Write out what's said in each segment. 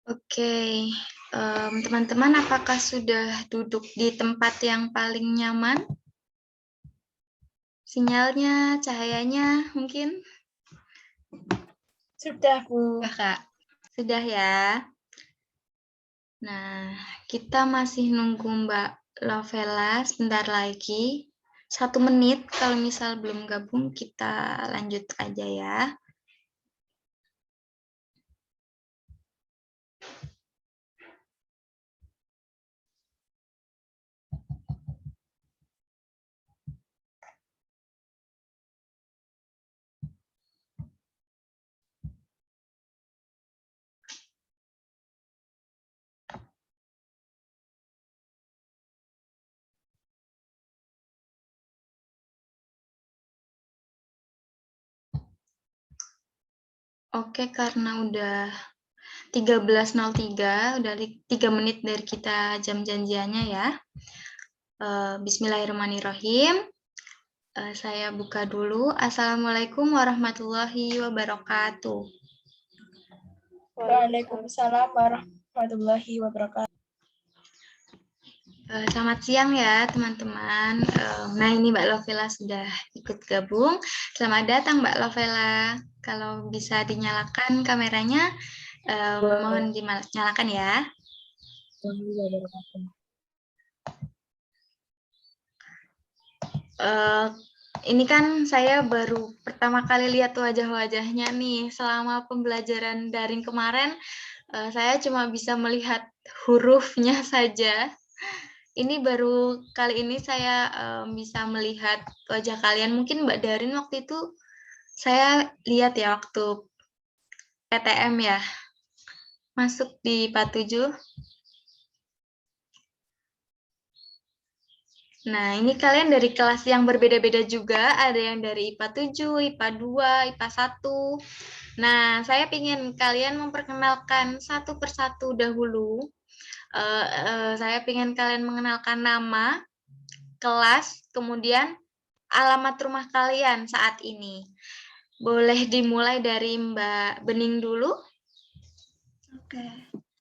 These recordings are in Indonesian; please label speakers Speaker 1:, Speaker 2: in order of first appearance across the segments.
Speaker 1: Oke, teman-teman, apakah sudah duduk di tempat yang paling nyaman? Sinyalnya, cahayanya mungkin?
Speaker 2: Sudah, Bu.
Speaker 1: Sudah, Kak. Sudah ya. Nah, kita masih nunggu Mbak Lovela sebentar lagi. 1 menit, kalau misal belum gabung, kita lanjut aja ya. Oke, karena udah 13.03, udah 3 menit dari kita jam janjiannya ya. Bismillahirrahmanirrahim. Saya buka dulu. Assalamualaikum warahmatullahi wabarakatuh.
Speaker 2: Waalaikumsalam warahmatullahi wabarakatuh.
Speaker 1: Selamat siang ya teman-teman. Nah ini Mbak Lovela sudah ikut gabung. Selamat datang Mbak Lovela. Kalau bisa dinyalakan kameranya, mohon dinyalakan ya. Ini kan saya baru pertama kali lihat wajah-wajahnya nih. Selama pembelajaran daring kemarin, saya cuma bisa melihat hurufnya saja. Ini baru kali ini saya bisa melihat wajah kalian. Mungkin Mbak Darin waktu itu saya lihat ya waktu PTM ya, masuk di IPA 7. Nah, ini kalian dari kelas yang berbeda-beda juga, ada yang dari IPA 7, IPA 2, IPA 1. Nah, saya ingin kalian memperkenalkan satu persatu dahulu. Saya ingin kalian mengenalkan nama, kelas, kemudian alamat rumah kalian saat ini. Boleh dimulai dari Mbak Bening dulu?
Speaker 3: Oke.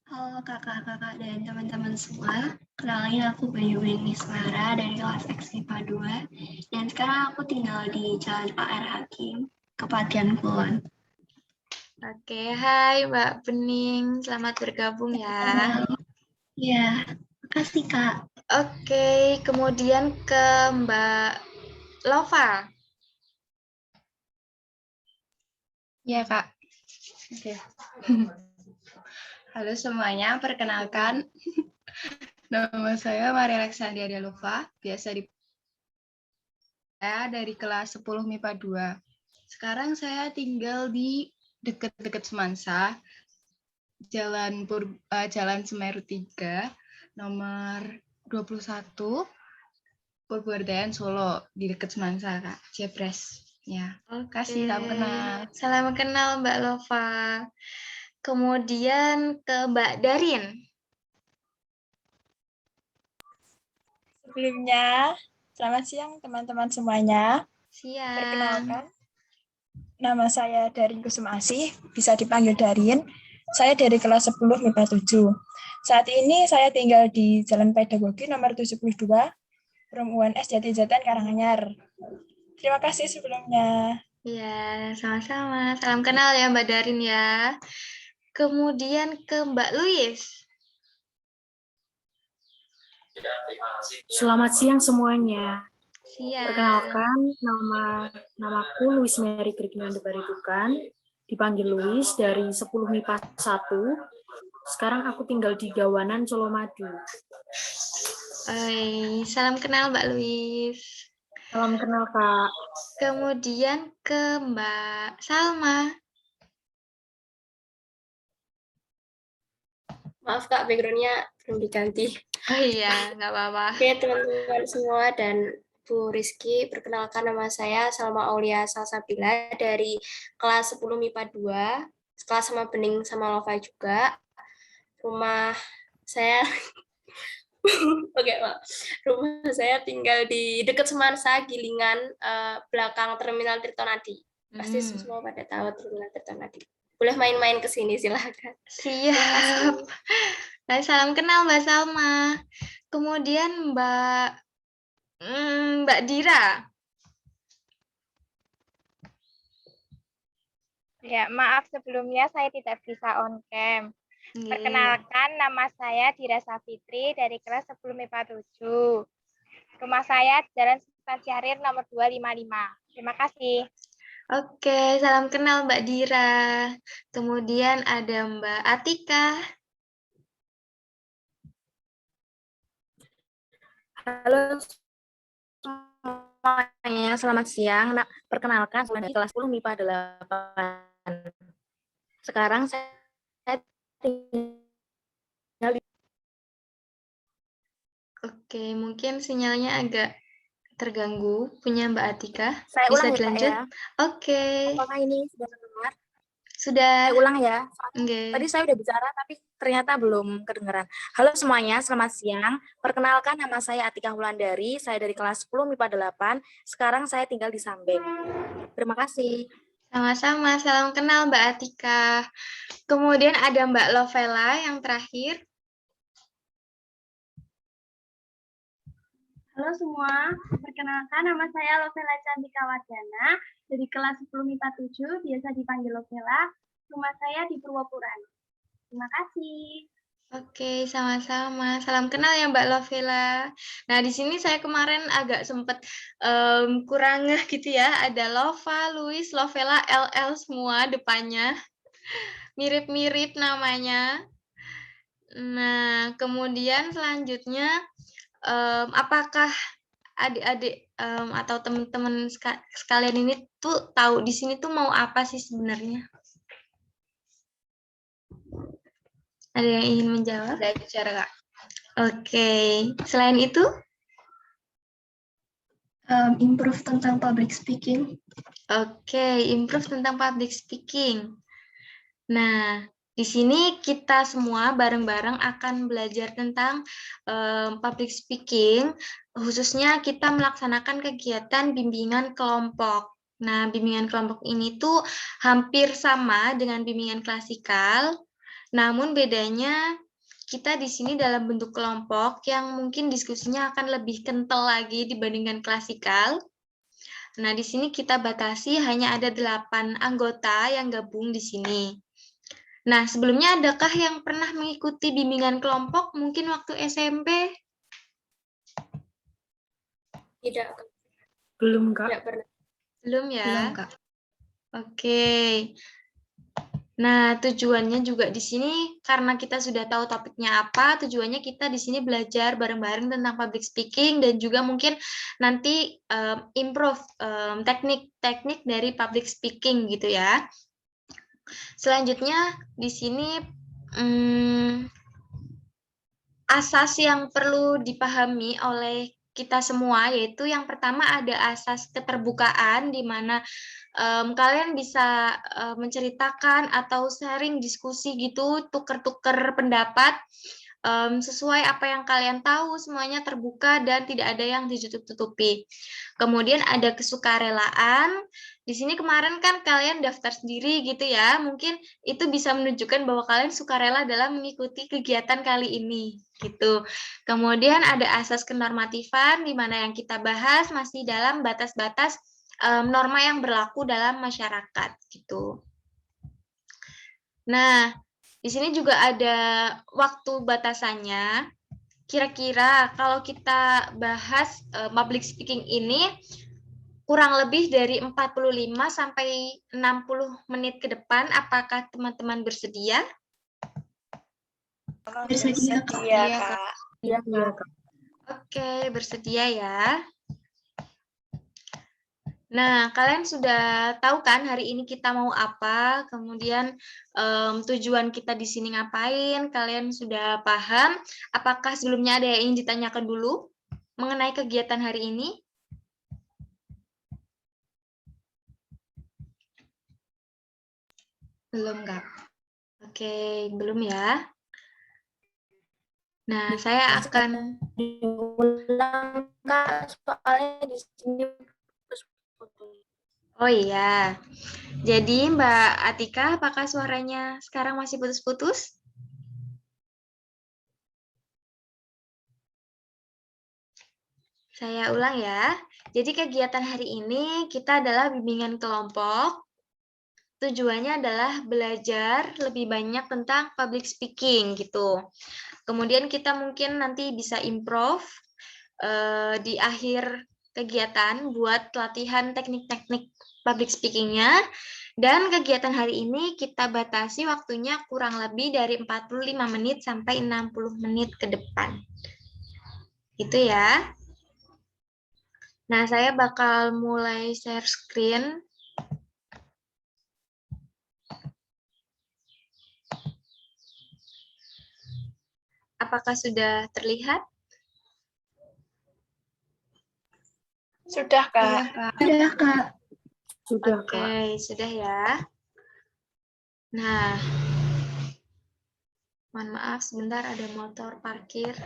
Speaker 3: Halo kakak-kakak dan teman-teman semua. Kenalin aku Bayu Nismara dari kelas X IPA 2. Dan sekarang aku tinggal di Jalan A.R. Hakim, Kepatihan Kulon.
Speaker 1: Oke, hai Mbak Bening. Selamat bergabung ya.
Speaker 3: Ya, makasih Kak.
Speaker 1: Oke, kemudian ke Mbak Lova.
Speaker 4: Ya, Kak. Oke. Halo semuanya, perkenalkan. Nama saya Maria Alexandria Delova, biasa di saya dari kelas 10 MIPA 2. Sekarang saya tinggal di dekat-dekat Semansa, Jalan Semeru 3, nomor 21, Purwodadi Solo, di dekat Semansa, Kak. Jepres. Ya, kasih salam kenal.
Speaker 1: Salam kenal Mbak Lova. Kemudian ke Mbak Darin.
Speaker 2: Sebelumnya, selamat siang teman-teman semuanya.
Speaker 1: Siang.
Speaker 2: Perkenalkan, nama saya Darin Kusuma Asih, bisa dipanggil Darin. Saya dari kelas 10 MIPA 7. Saat ini saya tinggal di Jalan Pedagogi nomor 72, Rum UNS Jatijatan Karanganyar. Terima kasih sebelumnya.
Speaker 1: Ya, sama-sama. Salam kenal ya Mbak Darin ya. Kemudian ke Mbak Luis.
Speaker 5: Selamat siang semuanya.
Speaker 1: Siang.
Speaker 5: Perkenalkan, namaku Luis Mary Krignanda Baritukan, dipanggil Luis dari 10 MIPA 1. Sekarang aku tinggal di Gawanan, Colomadu.
Speaker 1: Salam kenal Mbak Luis.
Speaker 5: Salam kenal, Kak.
Speaker 1: Kemudian ke Mbak Salma.
Speaker 6: Maaf Kak, background-nya belum diganti.
Speaker 1: Oh iya, nggak apa-apa.
Speaker 6: Oke teman-teman semua dan Bu Rizky, perkenalkan nama saya Salma Aulia Salsabila dari kelas 10 MIPA 2, kelas sama Bening sama Lova juga. Rumah saya, oke Pak, rumah saya tinggal di dekat Semansa, Gilingan, belakang Terminal Tirtonadi. Pasti semua pada tahu Terminal Tirtonadi. boleh main-main ke sini, silakan.
Speaker 1: Siap. Baik, salam kenal Mbak Salma. Kemudian Mbak Dira.
Speaker 7: Ya, maaf sebelumnya saya tidak bisa on cam.
Speaker 1: Nggih.
Speaker 7: Perkenalkan, nama saya Dira Safitri dari kelas 10 MIPA 7. Rumah saya Jalan Sultan Syahrir nomor 255. Terima kasih.
Speaker 1: Oke, salam kenal Mbak Dira. Kemudian ada Mbak Atika.
Speaker 8: Halo semuanya, selamat siang. Nah, perkenalkan, saya dari kelas 10 MIPA 8. Sekarang saya tinggal di...
Speaker 1: Oke, mungkin sinyalnya agak terganggu punya Mbak Atika.
Speaker 8: Saya
Speaker 1: Bisa
Speaker 8: ulang ya, Kak,
Speaker 1: dilanjut?
Speaker 8: ya.
Speaker 1: Oke.
Speaker 8: Apakah ini sudah terdengar?
Speaker 1: Sudah.
Speaker 8: Saya ulang ya.
Speaker 1: Oke.
Speaker 8: Tadi saya udah bicara, tapi ternyata belum kedengeran. Halo semuanya, selamat siang. Perkenalkan, nama saya Atika Wulandari. Saya dari kelas 10 MIPA 8. Sekarang saya tinggal di Sambeng. Terima kasih.
Speaker 1: Sama-sama, salam kenal Mbak Atika. Kemudian ada Mbak Lovela yang terakhir.
Speaker 9: Halo semua, perkenalkan nama saya Lovela Cantika Wardana dari kelas 10 MIPA 7, biasa dipanggil Lovela. Rumah saya di Purwopuran. Terima kasih.
Speaker 1: Oke, sama-sama. Salam kenal ya Mbak Lovela. Nah, di sini saya kemarin agak sempat kurang ngeh gitu ya. Ada Lova, Luis, Lovela, LL semua depannya. Mirip-mirip namanya. Nah, kemudian selanjutnya, apakah adik-adik atau teman-teman sekalian ini tuh tahu di sini tuh mau apa sih sebenarnya? Ada yang ingin menjawab?
Speaker 4: Ada bicara, Kak.
Speaker 1: Oke, selain itu?
Speaker 3: Improve tentang public speaking.
Speaker 1: Oke, improve tentang public speaking. Nah, di sini kita semua bareng-bareng akan belajar tentang public speaking, khususnya kita melaksanakan kegiatan bimbingan kelompok. Nah, bimbingan kelompok ini tuh hampir sama dengan bimbingan klasikal, namun bedanya kita di sini dalam bentuk kelompok yang mungkin diskusinya akan lebih kental lagi dibandingkan klasikal. Nah, di sini kita batasi hanya ada 8 anggota yang gabung di sini. Nah, sebelumnya adakah yang pernah mengikuti bimbingan kelompok mungkin waktu SMP?
Speaker 6: Tidak.
Speaker 5: Belum, Kak.
Speaker 6: Tidak pernah.
Speaker 1: Belum ya?
Speaker 4: Belum, Kak.
Speaker 1: Oke. Nah, tujuannya juga di sini karena kita sudah tahu topiknya apa, tujuannya kita di sini belajar bareng-bareng tentang public speaking dan juga mungkin nanti improve teknik-teknik dari public speaking gitu ya. Selanjutnya di sini asas yang perlu dipahami oleh kita semua, yaitu yang pertama ada asas keterbukaan, di mana kalian bisa menceritakan atau sharing diskusi gitu, tuker-tuker pendapat, sesuai apa yang kalian tahu, semuanya terbuka dan tidak ada yang ditutup-tutupi. Kemudian ada kesukarelaan. Di sini kemarin kan kalian daftar sendiri gitu ya, mungkin itu bisa menunjukkan bahwa kalian sukarela dalam mengikuti kegiatan kali ini gitu. Kemudian ada asas kenormatifan, di mana yang kita bahas masih dalam batas-batas norma yang berlaku dalam masyarakat gitu. Nah, di sini juga ada waktu batasannya. Kira-kira kalau kita bahas public speaking ini kurang lebih dari 45 sampai 60 menit ke depan, apakah teman-teman bersedia?
Speaker 3: Bersedia, Kak.
Speaker 6: Iya, Kak.
Speaker 5: Iya, Kak.
Speaker 1: Oke, bersedia ya. Nah, kalian sudah tahu kan hari ini kita mau apa, kemudian tujuan kita di sini ngapain, kalian sudah paham? Apakah sebelumnya ada yang ingin ditanyakan dulu mengenai kegiatan hari ini?
Speaker 4: Belum, Kak.
Speaker 1: Oke, belum ya. Nah, saya akan
Speaker 8: diulang, Kak, soalnya di sini
Speaker 1: Oh iya, jadi Mbak Atika, apakah suaranya sekarang masih putus-putus? Saya ulang ya. Jadi kegiatan hari ini kita adalah bimbingan kelompok. Tujuannya adalah belajar lebih banyak tentang public speaking gitu. Kemudian kita mungkin nanti bisa improve di akhir kegiatan buat latihan teknik-teknik public speaking-nya. Dan kegiatan hari ini kita batasi waktunya kurang lebih dari 45 menit sampai 60 menit ke depan. Itu ya. Nah, saya bakal mulai share screen. Apakah sudah terlihat?
Speaker 2: Sudah, Kak.
Speaker 3: Sudah, Kak.
Speaker 5: Sudah, Kak.
Speaker 1: Oke, sudah ya. Nah, mohon maaf sebentar ada motor parkir.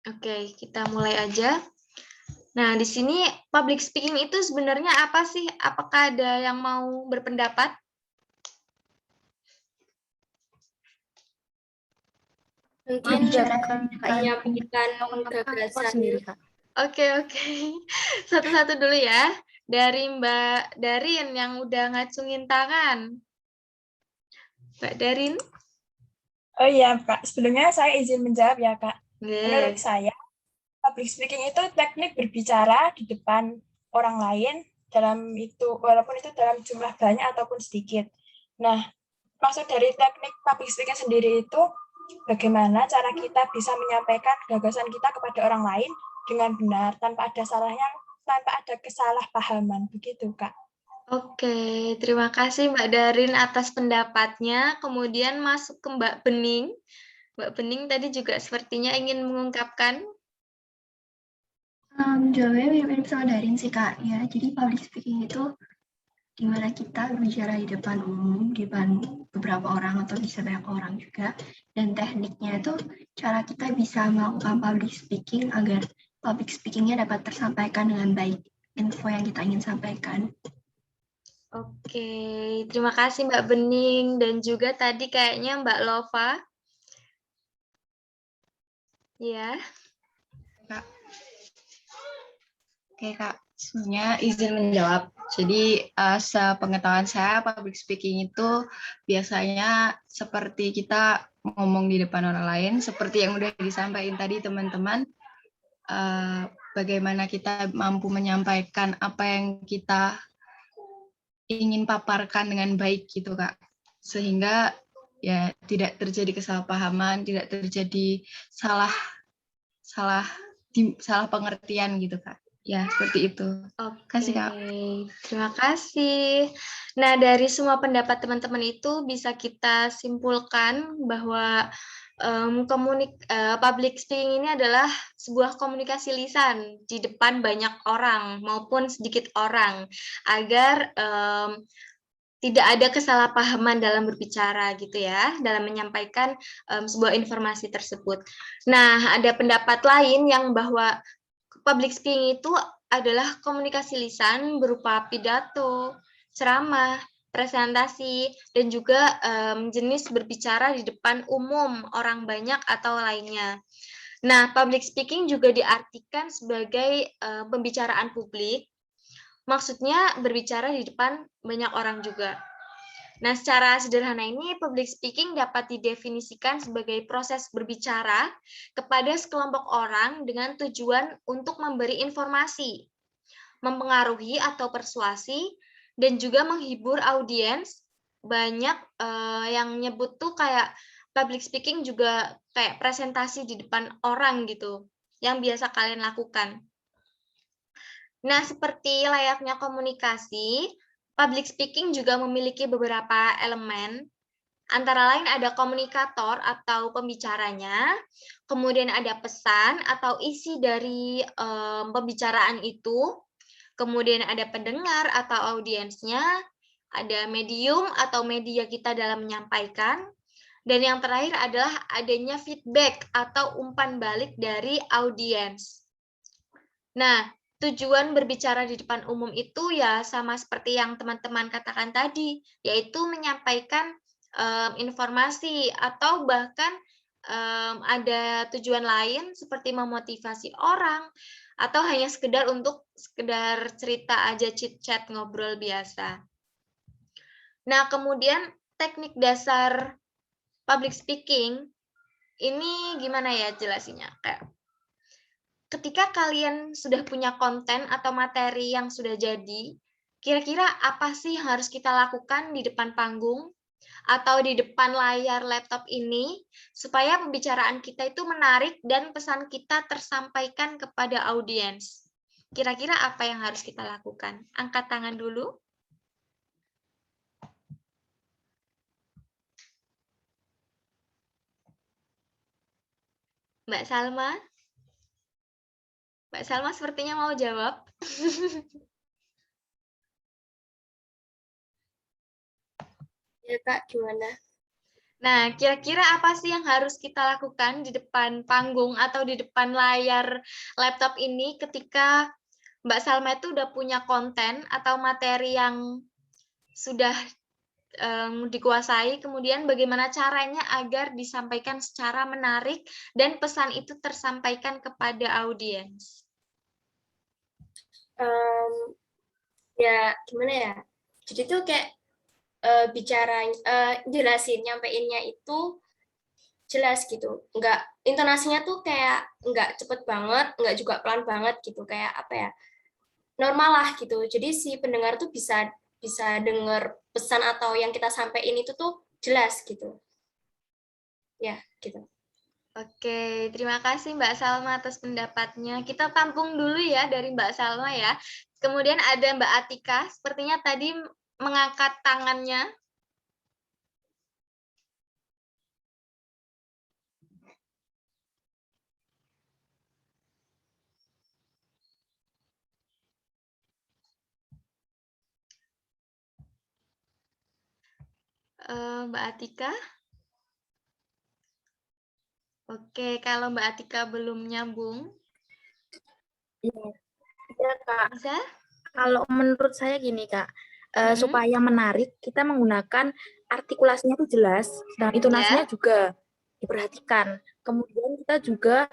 Speaker 1: Oke, kita mulai aja. Nah, di sini public speaking itu sebenarnya apa sih? Apakah ada yang mau berpendapat?
Speaker 6: Mungkin
Speaker 3: Membicarakan
Speaker 6: menyampaikan gagasan.
Speaker 5: Sendiri, Kak.
Speaker 1: Oke. Satu-satu dulu ya. Dari Mbak Darin yang udah ngacungin tangan. Mbak Darin?
Speaker 2: Oh iya, Kak. Sebelumnya saya izin menjawab ya, Kak. Menurut
Speaker 1: Oke.
Speaker 2: saya, public speaking itu teknik berbicara di depan orang lain dalam itu, walaupun itu dalam jumlah banyak ataupun sedikit. Nah, maksud dari teknik public speaking sendiri itu bagaimana cara kita bisa menyampaikan gagasan kita kepada orang lain dengan benar tanpa ada salahnya, tanpa ada kesalahpahaman, begitu, Kak.
Speaker 1: Oke, terima kasih Mbak Darin atas pendapatnya. Kemudian masuk ke Mbak Bening. Mbak Bening tadi juga sepertinya ingin mengungkapkan.
Speaker 3: Jawabannya mirip-mirip sama Darin sih, Kak. Ya, jadi public speaking itu dimana kita berbicara di depan umum, di depan beberapa orang atau bisa banyak orang juga. Dan tekniknya itu cara kita bisa melakukan public speaking agar public speakingnya dapat tersampaikan dengan baik info yang kita ingin sampaikan.
Speaker 1: Oke, terima kasih Mbak Bening dan juga tadi kayaknya Mbak Lova. Ya.
Speaker 4: Kak. Oke, Kak. Sebenarnya izin menjawab. Jadi, sepengetahuan saya, public speaking itu biasanya seperti kita ngomong di depan orang lain, seperti yang udah disampaikan tadi teman-teman, bagaimana kita mampu menyampaikan apa yang kita ingin paparkan dengan baik gitu, Kak. Sehingga ya tidak terjadi kesalahpahaman, tidak terjadi salah pengertian gitu, Kak. Ya, seperti itu.
Speaker 1: Oke,
Speaker 4: Kak.
Speaker 1: terima kasih. Nah, dari semua pendapat teman-teman itu bisa kita simpulkan bahwa public speaking ini adalah sebuah komunikasi lisan di depan banyak orang maupun sedikit orang agar tidak ada kesalahpahaman dalam berbicara gitu ya, dalam menyampaikan sebuah informasi tersebut. Nah, ada pendapat lain yang bahwa public speaking itu adalah komunikasi lisan berupa pidato, ceramah, presentasi, dan juga jenis berbicara di depan umum, orang banyak atau lainnya. Nah, public speaking juga diartikan sebagai pembicaraan publik, maksudnya berbicara di depan banyak orang juga. Nah, secara sederhana ini, public speaking dapat didefinisikan sebagai proses berbicara kepada sekelompok orang dengan tujuan untuk memberi informasi, mempengaruhi atau persuasi, dan juga menghibur audiens. Banyak yang nyebut tuh kayak public speaking juga kayak presentasi di depan orang gitu, yang biasa kalian lakukan. Nah, seperti layaknya komunikasi, public speaking juga memiliki beberapa elemen, antara lain ada komunikator atau pembicaranya, kemudian ada pesan atau isi dari pembicaraan itu, kemudian ada pendengar atau audiensnya, ada medium atau media kita dalam menyampaikan, Dan yang terakhir adalah adanya feedback atau umpan balik dari audiens. Nah, tujuan berbicara di depan umum itu ya sama seperti yang teman-teman katakan tadi, yaitu menyampaikan informasi atau bahkan ada tujuan lain seperti memotivasi orang atau hanya sekedar cerita aja, chit chat, ngobrol biasa. Nah, kemudian teknik dasar public speaking ini gimana ya jelasinnya? Kayak ketika kalian sudah punya konten atau materi yang sudah jadi, kira-kira apa sih yang harus kita lakukan di depan panggung atau di depan layar laptop ini supaya pembicaraan kita itu menarik dan pesan kita tersampaikan kepada audiens? Kira-kira apa yang harus kita lakukan? Angkat tangan dulu. Mbak Salma? Mbak Salma sepertinya mau jawab.
Speaker 6: Ya Kak, gimana?
Speaker 1: Nah, kira-kira apa sih yang harus kita lakukan di depan panggung atau di depan layar laptop ini ketika Mbak Salma itu udah punya konten atau materi yang sudah dikuasai, kemudian bagaimana caranya agar disampaikan secara menarik dan pesan itu tersampaikan kepada audiens?
Speaker 6: Ya, gimana ya? Jadi tuh kayak bicara, jelasin, nyampeinnya itu jelas gitu. Intonasinya tuh kayak nggak cepet banget, nggak juga pelan banget gitu. Kayak apa ya? Normal lah gitu. Jadi si pendengar tuh bisa dengar pesan atau yang kita sampaikan itu tuh jelas gitu. Ya, gitu.
Speaker 1: Oke, terima kasih Mbak Salma atas pendapatnya. Kita tampung dulu ya dari Mbak Salma ya. Kemudian ada Mbak Atika, sepertinya tadi mengangkat tangannya. Mbak Atika? Oke, kalau Mbak Atika belum nyambung.
Speaker 8: Iya, Kak.
Speaker 1: Bisa?
Speaker 8: Kalau menurut saya gini, Kak. Supaya menarik, kita menggunakan artikulasinya itu jelas, dan intonasinya juga diperhatikan. Kemudian kita juga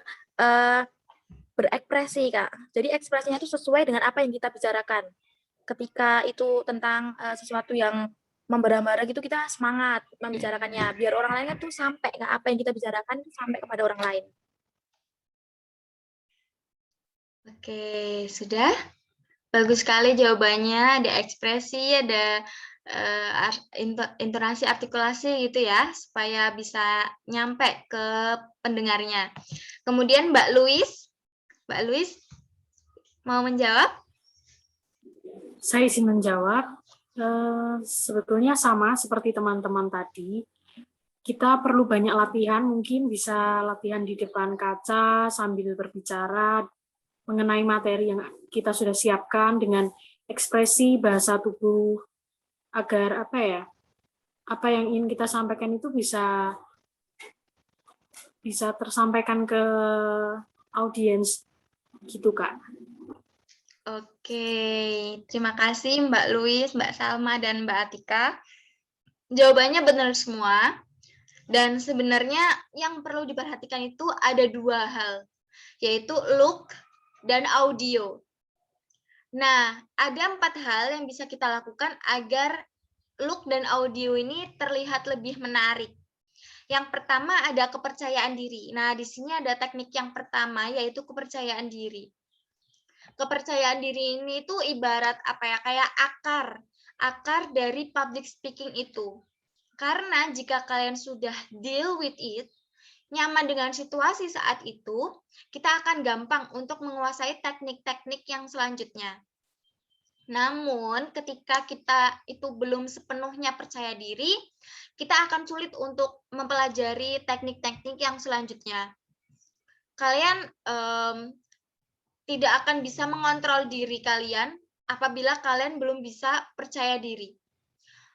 Speaker 8: berekspresi, Kak. Jadi ekspresinya itu sesuai dengan apa yang kita bicarakan. Ketika itu tentang sesuatu yang membara-bara gitu, kita semangat membicarakannya. Biar orang lain tuh sampai ke apa yang kita bicarakan, itu sampai kepada orang lain.
Speaker 1: Oke, sudah? Bagus sekali jawabannya, ada ekspresi, ada intonasi, artikulasi gitu ya, supaya bisa nyampe ke pendengarnya. Kemudian Mbak Louis mau menjawab?
Speaker 5: Saya izin menjawab. Sebetulnya sama seperti teman-teman tadi. Kita perlu banyak latihan, mungkin bisa latihan di depan kaca sambil berbicara mengenai materi yang kita sudah siapkan dengan ekspresi bahasa tubuh agar apa yang ingin kita sampaikan itu bisa tersampaikan ke audiens gitu, Kak.
Speaker 1: Oke, terima kasih Mbak Louis, Mbak Salma, dan Mbak Atika. Jawabannya benar semua. Dan sebenarnya yang perlu diperhatikan itu ada dua hal, yaitu look dan audio. Nah, ada 4 hal yang bisa kita lakukan agar look dan audio ini terlihat lebih menarik. Yang pertama ada kepercayaan diri. Nah, di sini ada teknik yang pertama, yaitu kepercayaan diri. Kepercayaan diri ini itu ibarat kayak akar dari public speaking itu. Karena jika kalian sudah deal with it, nyaman dengan situasi saat itu, kita akan gampang untuk menguasai teknik-teknik yang selanjutnya. Namun, ketika kita itu belum sepenuhnya percaya diri, kita akan sulit untuk mempelajari teknik-teknik yang selanjutnya. Kalian tidak akan bisa mengontrol diri kalian apabila kalian belum bisa percaya diri.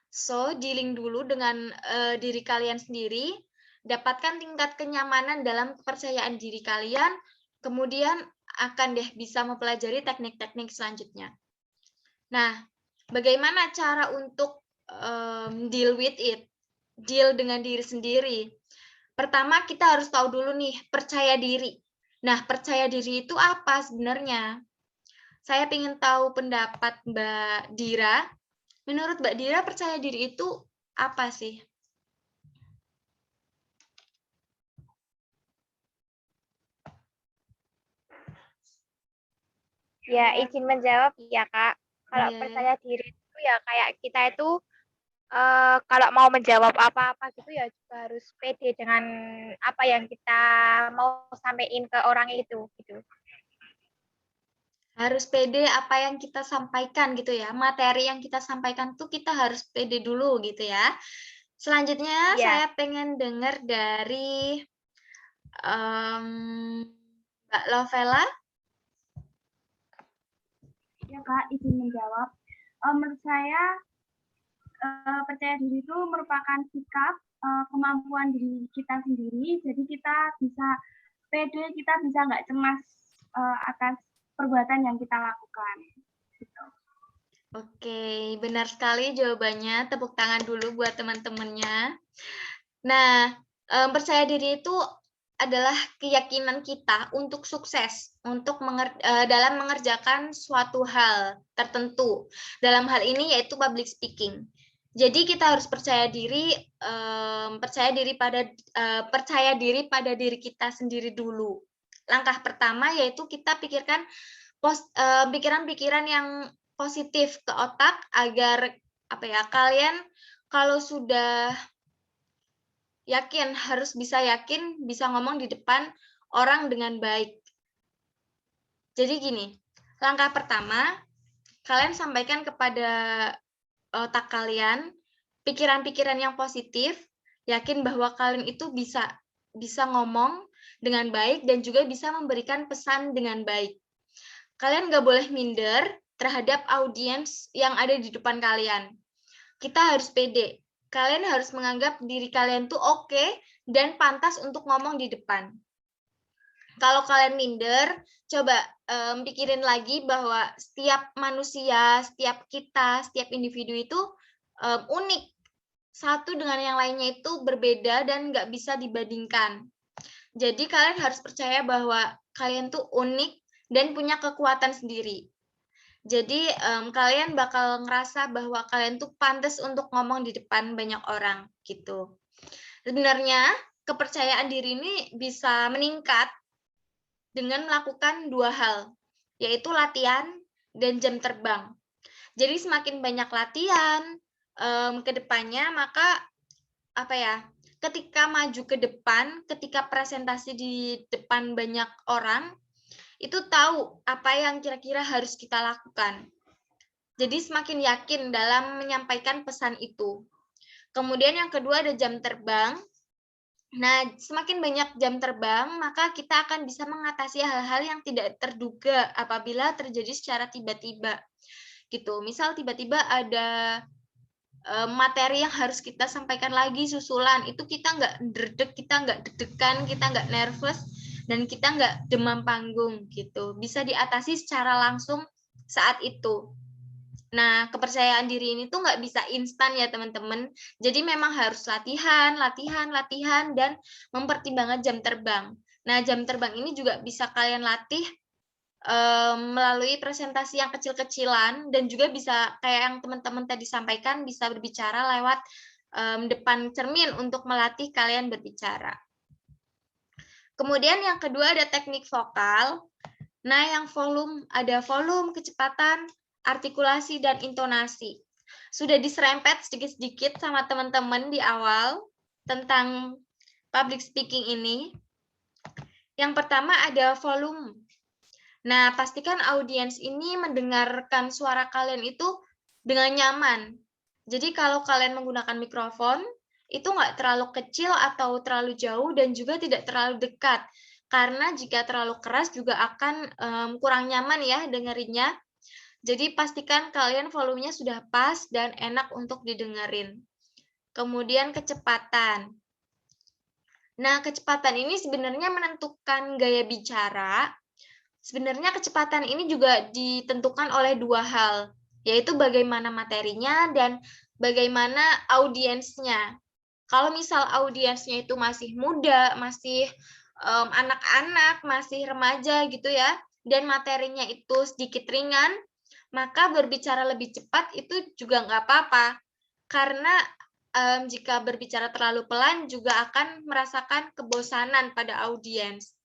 Speaker 1: So, dealing dulu dengan diri kalian sendiri, dapatkan tingkat kenyamanan dalam kepercayaan diri kalian, kemudian akan deh bisa mempelajari teknik-teknik selanjutnya. Nah, bagaimana cara untuk deal with it? Deal dengan diri sendiri. Pertama, kita harus tahu dulu nih, percaya diri. Nah, percaya diri itu apa sebenarnya? Saya ingin tahu pendapat Mbak Dira. Menurut Mbak Dira, percaya diri itu apa sih?
Speaker 7: Ya, izin menjawab ya, Kak. Kalau
Speaker 1: Iya.
Speaker 7: percaya diri itu ya kayak kita itu kalau mau menjawab apa-apa gitu ya juga harus pede dengan apa yang kita mau sampaikan ke orang itu gitu.
Speaker 1: Harus pede apa yang kita sampaikan gitu ya. Materi yang kita sampaikan tuh kita harus pede dulu gitu ya. Selanjutnya
Speaker 7: Iya.
Speaker 1: saya pengen dengar dari Mbak Lovella.
Speaker 9: Ya Kak, izin menjawab. Menurut saya percaya diri itu merupakan sikap kemampuan diri kita sendiri. Jadi kita bisa pede, kita bisa nggak cemas atas perbuatan yang kita lakukan. Gitu.
Speaker 1: Oke, benar sekali jawabannya. Tepuk tangan dulu buat teman-temannya. Nah, percaya diri itu adalah keyakinan kita untuk sukses, untuk dalam mengerjakan suatu hal tertentu. Dalam hal ini yaitu public speaking. Jadi kita harus percaya diri pada diri kita sendiri dulu. Langkah pertama yaitu kita pikirkan pikiran-pikiran yang positif ke otak agar kalian kalau sudah yakin, harus bisa yakin, bisa ngomong di depan orang dengan baik. Jadi gini, langkah pertama, kalian sampaikan kepada otak kalian, pikiran-pikiran yang positif, yakin bahwa kalian itu bisa ngomong dengan baik dan juga bisa memberikan pesan dengan baik. Kalian nggak boleh minder terhadap audiens yang ada di depan kalian. Kita harus pede. Kalian harus menganggap diri kalian tuh oke dan pantas untuk ngomong di depan. Kalau kalian minder, coba pikirin lagi bahwa setiap manusia, setiap kita, setiap individu itu unik. Satu dengan yang lainnya itu berbeda dan nggak bisa dibandingkan. Jadi kalian harus percaya bahwa kalian tuh unik dan punya kekuatan sendiri. Jadi kalian bakal ngerasa bahwa kalian tuh pantas untuk ngomong di depan banyak orang gitu. Sebenarnya kepercayaan diri ini bisa meningkat dengan melakukan dua hal, yaitu latihan dan jam terbang. Jadi semakin banyak latihan ke depannya, maka ketika maju ke depan, ketika presentasi di depan banyak orang, itu tahu apa yang kira-kira harus kita lakukan. Jadi semakin yakin dalam menyampaikan pesan itu. Kemudian yang kedua ada jam terbang. Nah, semakin banyak jam terbang, maka kita akan bisa mengatasi hal-hal yang tidak terduga apabila terjadi secara tiba-tiba. Gitu. Misal tiba-tiba ada materi yang harus kita sampaikan lagi susulan, itu kita nggak derdek, kita nggak deg-degan, kita nggak nervous, dan kita nggak demam panggung gitu. Bisa diatasi secara langsung saat itu. Nah, kepercayaan diri ini tuh nggak bisa instan ya teman-teman. Jadi memang harus latihan, dan mempertimbangkan jam terbang. Nah, jam terbang ini juga bisa kalian latih melalui presentasi yang kecil-kecilan dan juga bisa kayak yang teman-teman tadi sampaikan, bisa berbicara lewat depan cermin untuk melatih kalian berbicara. Kemudian yang kedua ada teknik vokal. Nah, yang ada volume, kecepatan, artikulasi, dan intonasi. Sudah diserempet sedikit-sedikit sama teman-teman di awal tentang public speaking ini. Yang pertama ada volume. Nah, pastikan audiens ini mendengarkan suara kalian itu dengan nyaman. Jadi kalau kalian menggunakan mikrofon, itu nggak terlalu kecil atau terlalu jauh dan juga tidak terlalu dekat. Karena jika terlalu keras juga akan kurang nyaman ya dengerinnya. Jadi pastikan kalian volumenya sudah pas dan enak untuk didengerin. Kemudian kecepatan. Nah, kecepatan ini sebenarnya menentukan gaya bicara. Sebenarnya kecepatan ini juga ditentukan oleh dua hal, yaitu bagaimana materinya dan bagaimana audiensnya. Kalau misal audiensnya itu masih muda, masih anak-anak, masih remaja gitu ya, dan materinya itu sedikit ringan, maka berbicara lebih cepat itu juga nggak apa-apa. Karena jika berbicara terlalu pelan juga akan merasakan kebosanan pada audiens.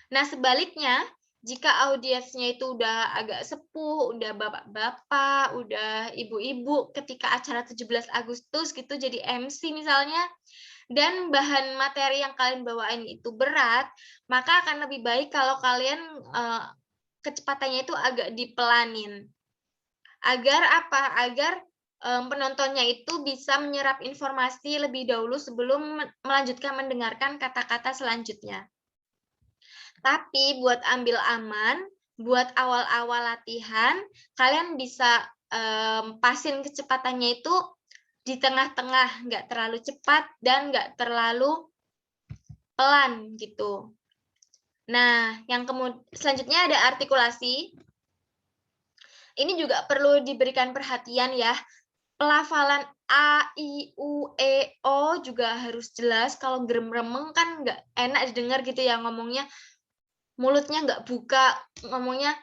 Speaker 1: Nah, sebaliknya, jika audiensnya itu udah agak sepuh, udah bapak-bapak, udah ibu-ibu ketika acara 17 Agustus gitu jadi MC misalnya, dan bahan materi yang kalian bawain itu berat, maka akan lebih baik kalau kalian kecepatannya itu agak dipelanin. Agar apa? Agar penontonnya itu bisa menyerap informasi lebih dahulu sebelum melanjutkan mendengarkan kata-kata selanjutnya. Tapi buat ambil aman, buat awal-awal latihan, kalian bisa pasin kecepatannya itu di tengah-tengah, nggak terlalu cepat dan nggak terlalu pelan gitu. Nah, yang selanjutnya ada artikulasi. Ini juga perlu diberikan perhatian ya. Pelafalan A, I, U, E, O juga harus jelas. Kalau gerem-remeng kan nggak enak didengar gitu ya ngomongnya. Mulutnya nggak buka, ngomongnya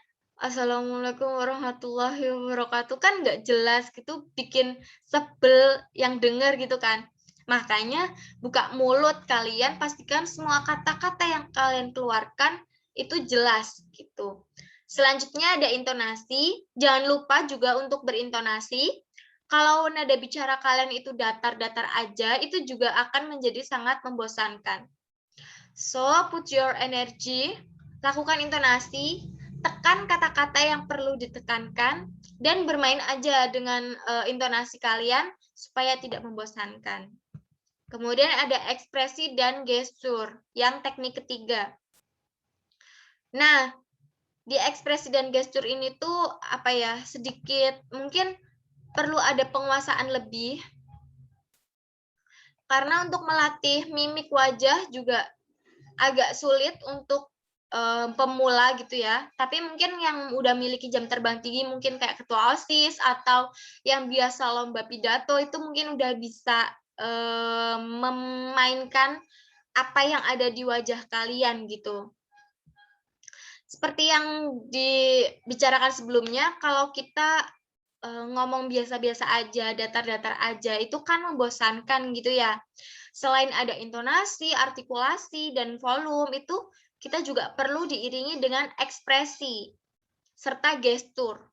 Speaker 1: Assalamualaikum warahmatullahi wabarakatuh, kan nggak jelas gitu, bikin sebel yang dengar gitu kan. Makanya buka mulut kalian, pastikan semua kata-kata yang kalian keluarkan itu jelas gitu. Selanjutnya ada intonasi, jangan lupa juga untuk berintonasi. Kalau nada bicara kalian itu datar-datar aja, itu juga akan menjadi sangat membosankan. So, put your energy, lakukan intonasi, tekan kata-kata yang perlu ditekankan, dan bermain aja dengan intonasi kalian supaya tidak membosankan. Kemudian ada ekspresi dan gestur, yang teknik ketiga. Nah, di ekspresi dan gestur ini tuh apa ya, sedikit mungkin perlu ada penguasaan lebih. Karena untuk melatih mimik wajah juga agak sulit untuk pemula gitu ya. Tapi mungkin yang udah miliki jam terbang tinggi, mungkin kayak ketua OSIS atau yang biasa lomba pidato itu mungkin udah bisa memainkan apa yang ada di wajah kalian gitu. Seperti yang dibicarakan sebelumnya, kalau kita ngomong biasa-biasa aja, datar-datar aja, itu kan membosankan gitu ya. Selain ada intonasi, artikulasi, dan volume, itu kita juga perlu diiringi dengan ekspresi serta gestur.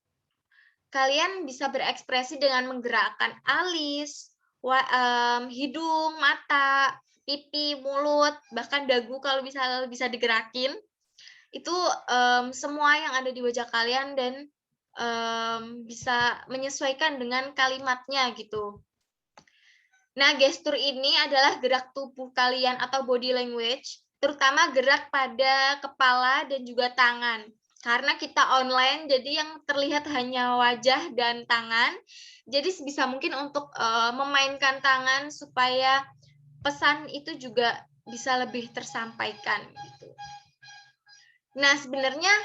Speaker 1: Kalian bisa berekspresi dengan menggerakkan alis, hidung, mata, pipi, mulut, bahkan dagu kalau bisa digerakin. Itu semua yang ada di wajah kalian dan bisa menyesuaikan dengan kalimatnya gitu. Nah, gestur ini adalah gerak tubuh kalian atau body language, terutama gerak pada kepala dan juga tangan. Karena kita online, jadi yang terlihat hanya wajah dan tangan. Jadi sebisa mungkin untuk memainkan tangan supaya pesan itu juga bisa lebih tersampaikan. Gitu. Nah, sebenarnya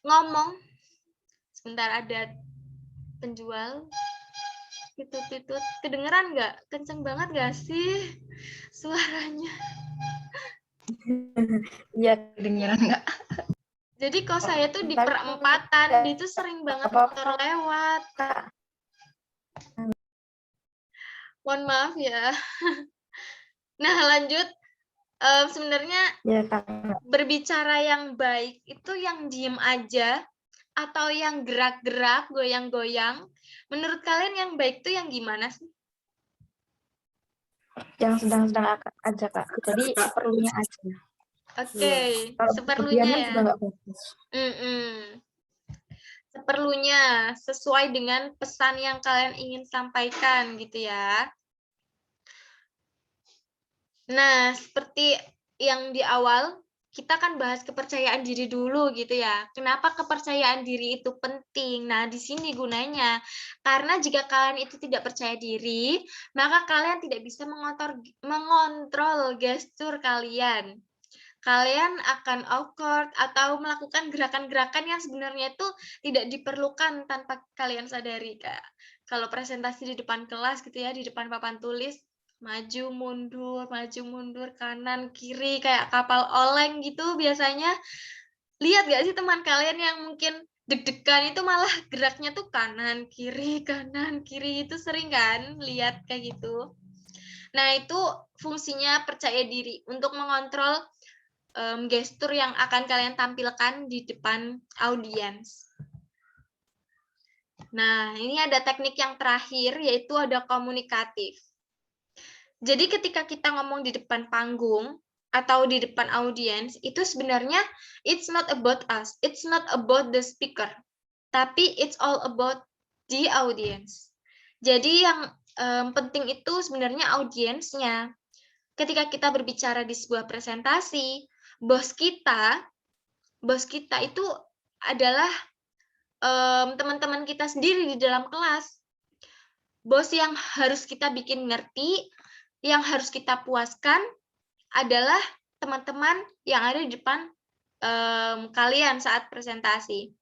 Speaker 1: ngomong, sebentar ada penjual. Titut-titut, kedengeran nggak? Kenceng banget nggak sih suaranya?
Speaker 8: Iya, kedengeran nggak?
Speaker 1: Jadi kalau saya tuh di perempatan, itu sering banget motor lewat. Mohon maaf ya. Nah, lanjut. Sebenarnya
Speaker 8: Ya,
Speaker 1: berbicara yang baik itu yang diem aja atau yang gerak-gerak, goyang-goyang. Menurut kalian yang baik tuh yang gimana sih?
Speaker 8: yang sedang-sedang aja, Kak. Jadi seperlunya aja.
Speaker 1: Oke, seperlunya ya.
Speaker 8: Juga nggak bagus.
Speaker 1: Seperlunya, sesuai dengan pesan yang kalian ingin sampaikan gitu ya. Nah, seperti yang di awal, kita kan bahas kepercayaan diri dulu gitu ya. Kenapa kepercayaan diri itu penting? Nah, di sini gunanya. Karena jika kalian itu tidak percaya diri, maka kalian tidak bisa mengontrol gestur kalian. Kalian akan awkward atau melakukan gerakan-gerakan yang sebenarnya itu tidak diperlukan tanpa kalian sadari. Kayak kalau presentasi di depan kelas gitu ya, di depan papan tulis, maju mundur kanan kiri kayak kapal oleng gitu biasanya. Lihat gak sih teman kalian yang mungkin deg-degan itu malah geraknya tuh kanan kiri itu sering kan lihat kayak gitu. Nah, itu fungsinya percaya diri untuk mengontrol gestur yang akan kalian tampilkan di depan audiens. Nah, ini ada teknik yang terakhir yaitu ada komunikatif. Jadi ketika kita ngomong di depan panggung atau di depan audiens, itu sebenarnya it's not about us, it's not about the speaker, tapi it's all about the audience. Jadi yang penting itu sebenarnya audiensnya. Ketika kita berbicara di sebuah presentasi, bos kita itu adalah teman-teman kita sendiri di dalam kelas. Bos yang harus kita bikin ngerti, yang harus kita puaskan adalah teman-teman yang ada di depan kalian saat presentasi.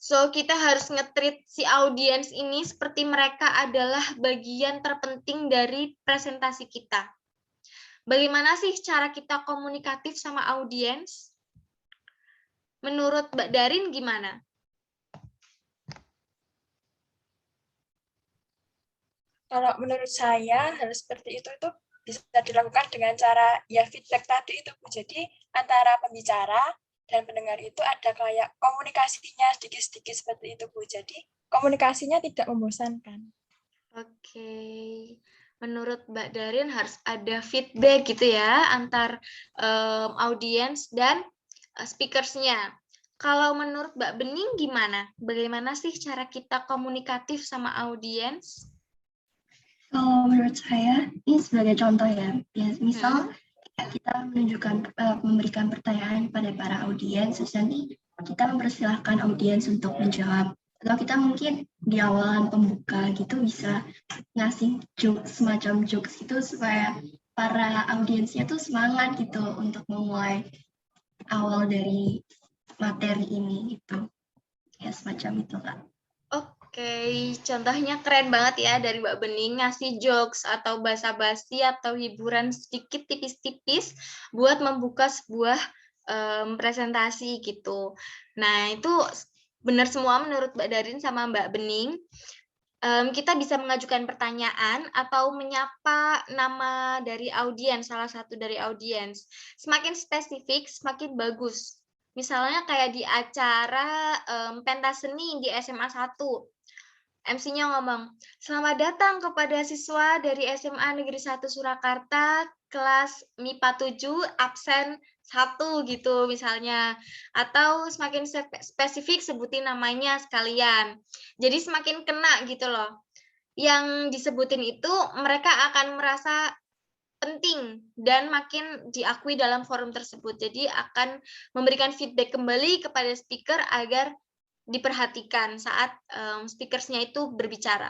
Speaker 1: So, kita harus nge-treat si audiens ini seperti mereka adalah bagian terpenting dari presentasi kita. Bagaimana sih cara kita komunikatif sama audiens? Menurut Mbak Darin gimana?
Speaker 2: Kalau menurut saya hal seperti itu bisa dilakukan dengan cara ya feedback tadi itu Bu. Jadi antara pembicara dan pendengar itu ada kayak komunikasinya sedikit-sedikit seperti itu Bu. Jadi komunikasinya tidak membosankan.
Speaker 1: Oke. Menurut Mbak Darin harus ada feedback gitu ya antar audiens dan speakersnya. Kalau menurut Mbak Bening gimana? Bagaimana sih cara kita komunikatif sama audiens?
Speaker 3: Kalau menurut saya, ini sebagai contoh ya, misal kita memberikan pertanyaan pada para audiens, terus nanti kita mempersilahkan audiens untuk menjawab. Atau kita mungkin di awalan pembuka gitu bisa ngasih jokes, semacam jokes gitu supaya para audiensnya tuh semangat gitu untuk memulai awal dari materi ini gitu. Ya semacam itu Kak.
Speaker 1: Oke, contohnya keren banget ya dari Mbak Bening ngasih jokes atau basa-basi atau hiburan sedikit tipis-tipis buat membuka sebuah presentasi gitu. Nah, itu benar semua menurut Mbak Darin sama Mbak Bening. Kita bisa mengajukan pertanyaan atau menyapa nama dari audiens, salah satu dari audiens. Semakin spesifik, semakin bagus. Misalnya kayak di acara pentas seni di SMA 1. MC-nya ngomong, selamat datang kepada siswa dari SMA Negeri 1 Surakarta, kelas MIPA 7, absen 1 gitu misalnya. Atau semakin spesifik sebutin namanya sekalian. Jadi semakin kena gitu loh. Yang disebutin itu mereka akan merasa penting dan makin diakui dalam forum tersebut. Jadi akan memberikan feedback kembali kepada speaker agar diperhatikan saat speakersnya itu berbicara.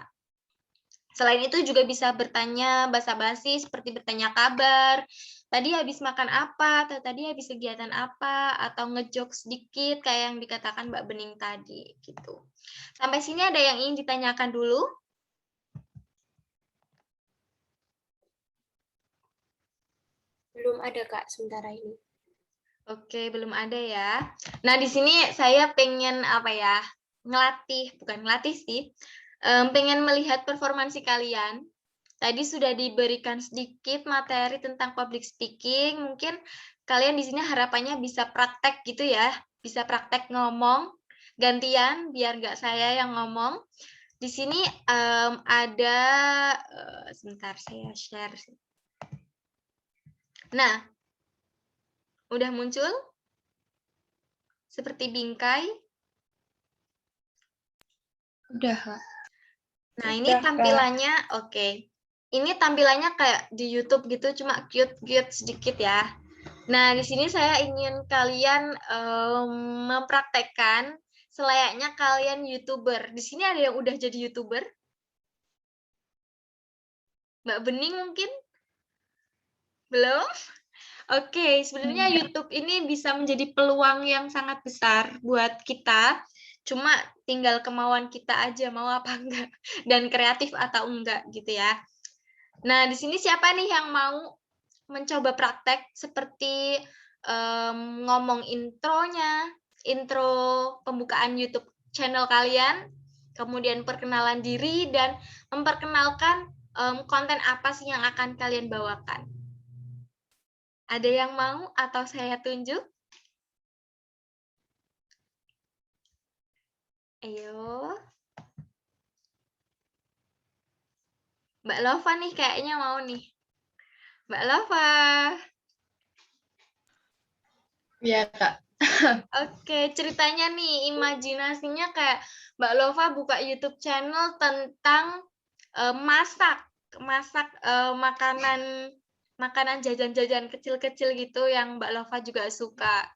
Speaker 1: Selain itu juga bisa bertanya basa-basi seperti bertanya kabar, tadi habis makan apa, atau tadi habis kegiatan apa, atau ngejok sedikit kayak yang dikatakan Mbak Bening tadi gitu. Sampai sini ada yang ingin ditanyakan dulu?
Speaker 6: Belum ada Kak sementara ini.
Speaker 1: Oke, belum ada ya. Nah, di sini saya pengen bukan ngelatih sih, pengen melihat performansi kalian. Tadi sudah diberikan sedikit materi tentang public speaking, mungkin kalian di sini harapannya bisa praktek gitu ya, bisa praktek ngomong, gantian biar nggak saya yang ngomong. Di sini ada, sebentar saya share. Nah, udah muncul? Seperti bingkai?
Speaker 4: Udah.
Speaker 1: Nah, ini tampilannya, oke. Ini tampilannya kayak di YouTube gitu, cuma cute sedikit ya. Nah, di sini saya ingin kalian mempraktekkan selayaknya kalian YouTuber. Di sini ada yang udah jadi YouTuber? Mbak Bening mungkin? Belum? Oke, sebenarnya YouTube ini bisa menjadi peluang yang sangat besar buat kita. Cuma tinggal kemauan kita aja mau apa enggak dan kreatif atau enggak gitu ya. Nah, di sini siapa nih yang mau mencoba praktek seperti ngomong intronya, intro pembukaan YouTube channel kalian, kemudian perkenalan diri dan memperkenalkan konten apa sih yang akan kalian bawakan. Ada yang mau atau saya tunjuk? Ayo. Mbak Lova nih kayaknya mau nih. Mbak Lova.
Speaker 4: Iya, Kak.
Speaker 1: Oke, ceritanya nih, imajinasinya kayak Mbak Lova buka YouTube channel tentang masak makanan jajan-jajan kecil-kecil gitu yang Mbak Lova juga suka.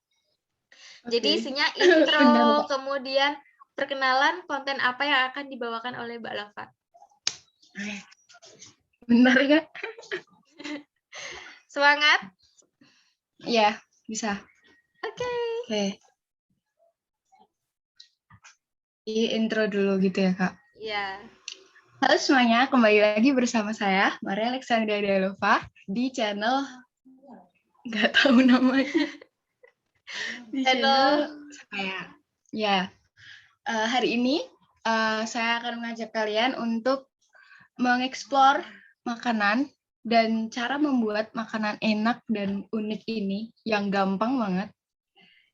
Speaker 1: Jadi isinya intro, kemudian perkenalan konten apa yang akan dibawakan oleh Mbak Lova.
Speaker 4: Benar nggak?
Speaker 1: Semangat?
Speaker 4: Iya, bisa. Oke. Di intro dulu gitu ya, Kak.
Speaker 1: Iya.
Speaker 4: Halo semuanya, kembali lagi bersama saya, Maria Alexandria Dialova, di channel nggak tahu namanya. Di channel saya. Ya, hari ini saya akan mengajak kalian untuk mengeksplor makanan dan cara membuat makanan enak dan unik ini yang gampang banget,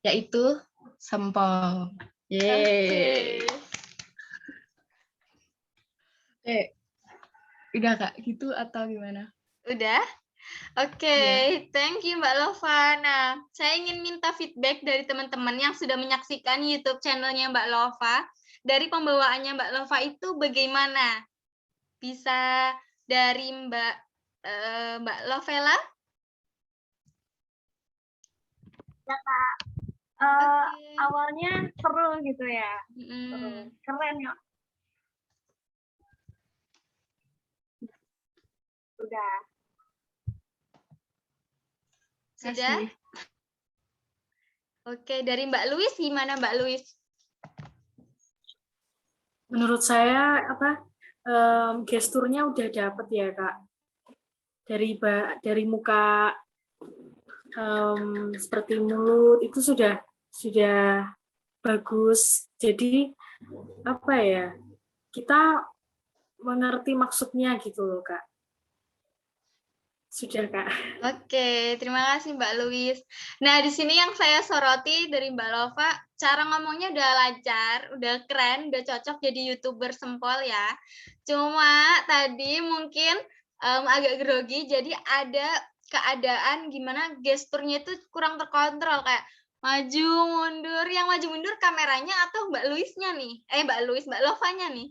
Speaker 4: yaitu sempol. Yeay. Udah Kak, gitu atau gimana?
Speaker 1: Udah? Oke, thank you Mbak Lova. Nah, saya ingin minta feedback dari teman-teman yang sudah menyaksikan YouTube channelnya Mbak Lova. Dari pembawaannya Mbak Lova itu bagaimana? Bisa dari Mbak Lovella?
Speaker 9: Ya Kak, awalnya seru gitu ya. Keren ya. Udah.
Speaker 1: Sudah? Oke, dari Mbak Luis gimana Mbak Luis?
Speaker 5: Menurut saya gesturnya udah dapet ya Kak. Dari muka seperti mulut itu sudah bagus. Jadi apa ya? Kita mengerti maksudnya gitu loh Kak. Sudah Kak.
Speaker 1: Oke, terima kasih Mbak Luis. Nah, di sini yang saya soroti dari Mbak Lova, cara ngomongnya udah lancar, udah keren, udah cocok jadi YouTuber sempol ya. Cuma tadi mungkin agak grogi, jadi ada keadaan gimana gesturnya itu kurang terkontrol, kayak maju mundur. Yang maju mundur kameranya atau Mbak Luisnya nih? Mbak Lovanya nih?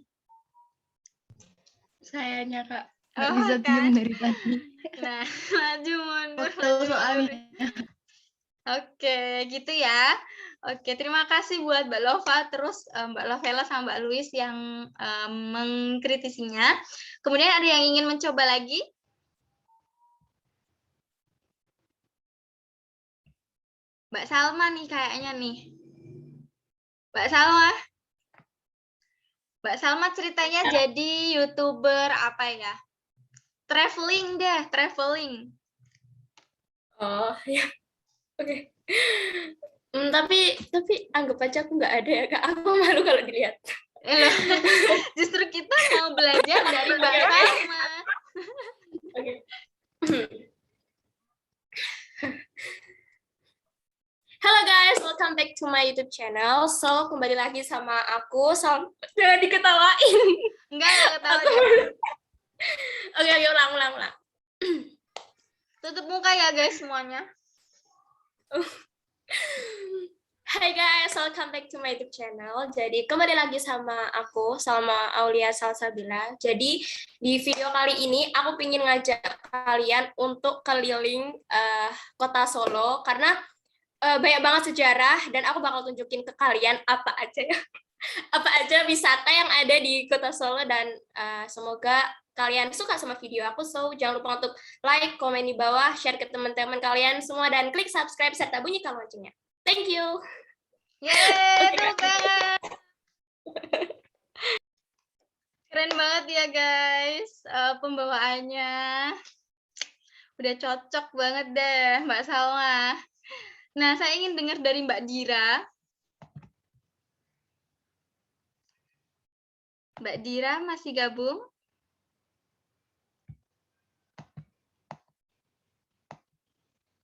Speaker 4: Sayanya Kak. Nggak bisa diem dari tadi.
Speaker 1: Nah, maju mundur.
Speaker 4: Soalnya.
Speaker 1: Oke, gitu ya. Oke, terima kasih buat Mbak Lova, terus Mbak Lovella sama Mbak Luis yang mengkritisinya. Kemudian ada yang ingin mencoba lagi? Mbak Salma nih kayaknya nih. Mbak Salma. Mbak Salma ceritanya jadi YouTuber apa ya? Traveling deh, traveling.
Speaker 6: Oh, ya. Oke. Tapi anggap aja aku nggak ada ya, Kak. Aku malu kalau dilihat.
Speaker 1: Justru kita mau belajar dari Mbak Salma.
Speaker 6: Oke. Halo guys, welcome back to my YouTube channel. So, kembali lagi sama aku. Jangan diketawain.
Speaker 1: Enggak ketawain.
Speaker 6: Oke, ulang.
Speaker 1: Tutup muka ya guys semuanya.
Speaker 6: Hai guys, welcome back to my YouTube channel. Jadi kembali lagi sama aku, sama Aulia Salsabila. Jadi di video kali ini aku ingin ngajak kalian untuk keliling kota Solo karena banyak banget sejarah dan aku bakal tunjukin ke kalian apa aja wisata yang ada di kota Solo dan semoga kalian suka sama video aku. So jangan lupa untuk like, komen di bawah, share ke teman-teman kalian semua dan klik subscribe serta bunyikan loncengnya. Thank you.
Speaker 1: Yeay, tepuk tangan. Keren banget ya guys, pembawaannya. Udah cocok banget deh Mbak Salma. Nah, saya ingin dengar dari Mbak Dira. Mbak Dira masih gabung?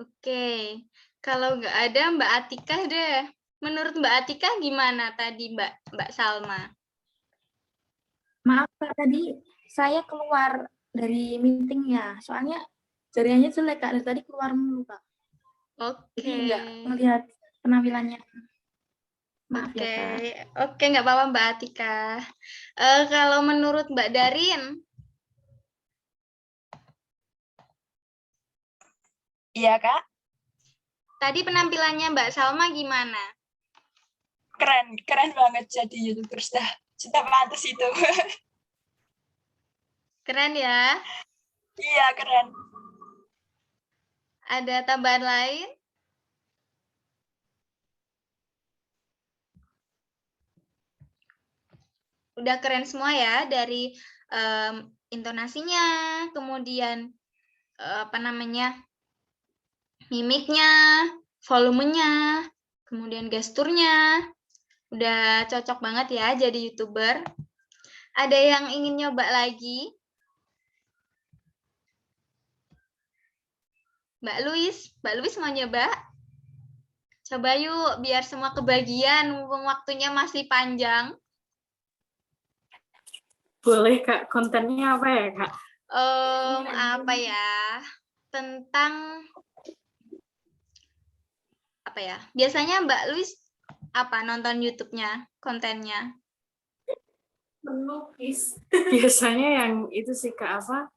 Speaker 1: Oke, kalau nggak ada Mbak Atika deh. Menurut Mbak Atika gimana tadi Mbak Salma?
Speaker 8: Maaf Kak, tadi saya keluar dari meetingnya, soalnya jaringannya jelek Kak, dari tadi keluar mulu Kak.
Speaker 1: Oke.
Speaker 8: Jadi nggak melihat penampilannya. Maaf
Speaker 1: Oke,
Speaker 8: ya Kak.
Speaker 1: oke nggak apa-apa Mbak Atika. Kalau menurut Mbak Darin?
Speaker 2: Iya, Kak.
Speaker 1: Tadi penampilannya Mbak Salma gimana?
Speaker 2: Keren banget jadi YouTuber. Sudah pantas itu.
Speaker 1: Keren ya?
Speaker 2: Iya, keren.
Speaker 1: Ada tambahan lain? Udah keren semua ya, dari intonasinya, kemudian mimiknya, volumenya, kemudian gesturnya. Udah cocok banget ya jadi YouTuber. Ada yang ingin nyoba lagi? Mbak Luis mau nyoba? Coba yuk, biar semua kebagian, mumpung waktunya masih panjang.
Speaker 5: Boleh Kak, kontennya apa ya Kak?
Speaker 1: Apa ya? Tentang apa ya? Biasanya Mbak Luis apa nonton YouTube-nya, kontennya?
Speaker 5: Melukis. Biasanya yang itu sih Kak, apa?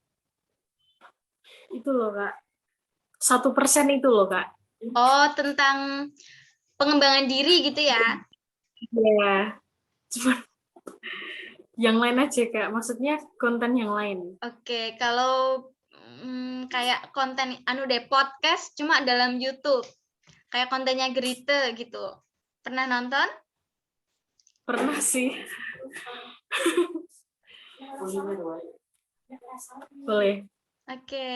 Speaker 5: Itu loh Kak. 1% itu loh Kak.
Speaker 1: Oh, tentang pengembangan diri gitu ya?
Speaker 5: Iya. Cuma yang lain aja Kak, maksudnya konten yang lain.
Speaker 1: Oke, kalau kayak konten podcast cuma dalam YouTube. Kayak kontennya Gerite gitu. Pernah nonton?
Speaker 5: Pernah sih. Boleh.
Speaker 1: Oke.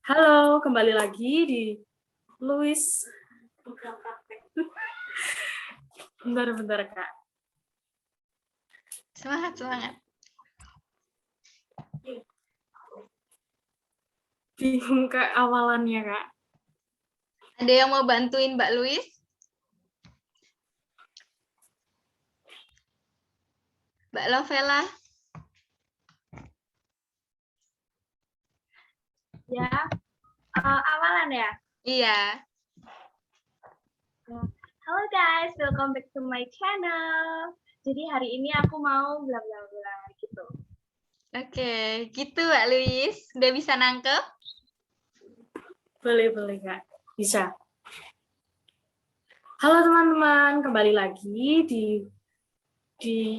Speaker 5: Halo, kembali lagi di Luis. Bentar Kak.
Speaker 1: Semangat.
Speaker 5: Bingung Kak awalannya Kak.
Speaker 1: Ada yang mau bantuin Mbak Luis? Mbak Lovella?
Speaker 9: Ya, awalan ya?
Speaker 1: Iya.
Speaker 9: Halo guys, welcome back to my channel. Jadi hari ini aku mau bla bla bla gitu.
Speaker 1: Oke, gitu Mbak Luis. Udah bisa nangkep?
Speaker 5: Boleh Kak. Bisa. Halo teman-teman, kembali lagi di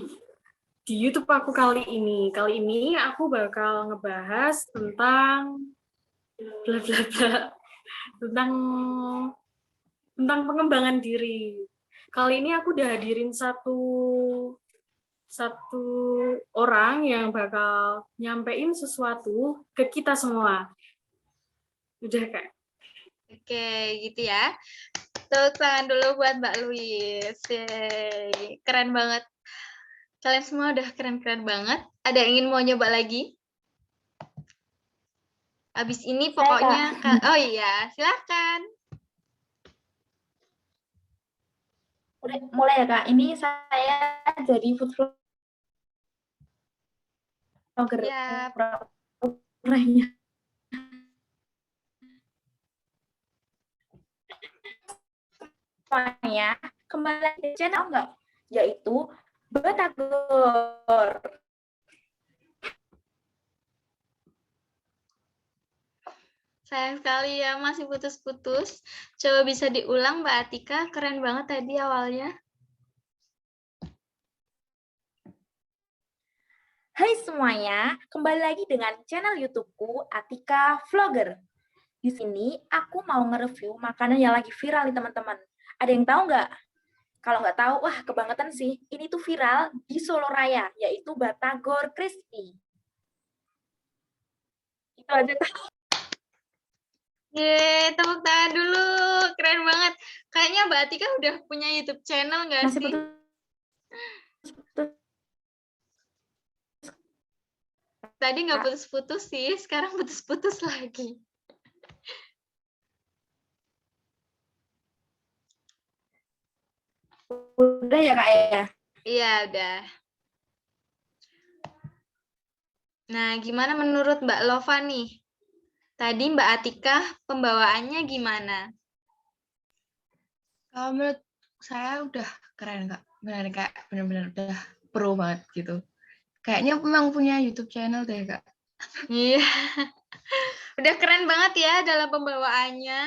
Speaker 5: YouTube aku kali ini. Kali ini aku bakal ngebahas tentang bla bla bla tentang pengembangan diri. Kali ini aku udah hadirin satu orang yang bakal nyampein sesuatu ke kita semua. Udah Kak.
Speaker 1: Oke, gitu ya. Tepuk tangan dulu buat Mbak Luis. Yeay. Keren banget. Kalian semua udah keren-keren banget. Ada yang ingin mau nyoba lagi? Abis ini pokoknya... Oh iya, silakan.
Speaker 8: Mulai ya Kak, ini saya jadi food vlogger.
Speaker 1: Siap.
Speaker 8: semuanya, kembali lagi di channel enggak? Yaitu Batagor.
Speaker 1: Sayang sekali ya, masih putus-putus. Coba bisa diulang, Mbak Atika. Keren banget tadi awalnya.
Speaker 8: Hai semuanya, kembali lagi dengan channel YouTube-ku Atika Vlogger. Di sini aku mau nge-review makanan yang lagi viral nih teman-teman. Ada yang tahu nggak? Kalau nggak tahu, wah kebangetan sih. Ini tuh viral di Solo Raya, yaitu Batagor Crispy. Itu aja.
Speaker 1: Yeay, tepuk tangan dulu. Keren banget. Kayaknya Mbak Atika udah punya YouTube channel nggak
Speaker 8: Masih
Speaker 1: sih? Tadi nggak putus-putus sih, sekarang putus-putus lagi.
Speaker 8: Udah ya Kak ya?
Speaker 1: Iya, udah. Nah, gimana menurut Mbak Lova nih? Tadi Mbak Atika pembawaannya gimana?
Speaker 4: Kalau menurut saya udah keren Kak. Benar-benar udah pro banget gitu. Kayaknya memang punya YouTube channel deh Kak.
Speaker 1: Iya. Udah keren banget ya dalam pembawaannya.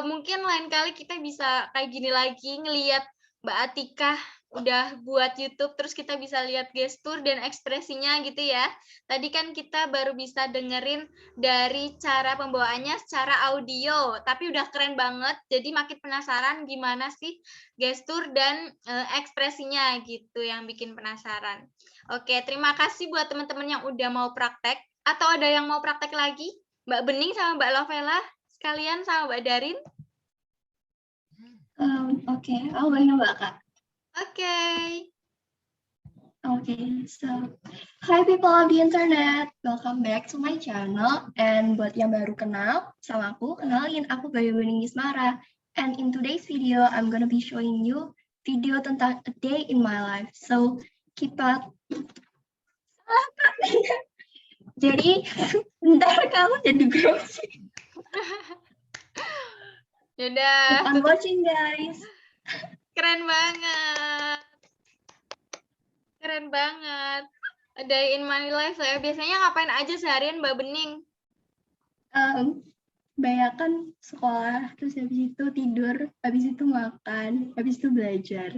Speaker 1: Mungkin lain kali kita bisa kayak gini lagi ngelihat Mbak Atika udah buat YouTube, terus kita bisa lihat gestur dan ekspresinya gitu ya. Tadi kan kita baru bisa dengerin dari cara pembawaannya secara audio, tapi udah keren banget. Jadi makin penasaran gimana sih gestur dan ekspresinya gitu yang bikin penasaran. Oke, terima kasih buat teman-teman yang udah mau praktek. Atau ada yang mau praktek lagi? Mbak Bening sama Mbak Lovella, sekalian sama Mbak Darin?
Speaker 3: Oke, aku boleh nyoba Kak.
Speaker 1: Oke.
Speaker 3: Okay, so hi people of the internet, welcome back to my channel. And buat yang baru kenal sama aku, kenalin aku Bayu Bening Ismara. And in today's video, I'm gonna be showing you video tentang a day in my life. So keep up. Jadi, bentar kamu jadi grogi.
Speaker 1: Yaudah.
Speaker 3: I'm watching guys.
Speaker 1: Keren banget. Keren banget. A day in my life saya. Biasanya ngapain aja seharian Mbak Bening?
Speaker 3: Banyakan sekolah, terus habis itu tidur, habis itu makan, habis itu belajar.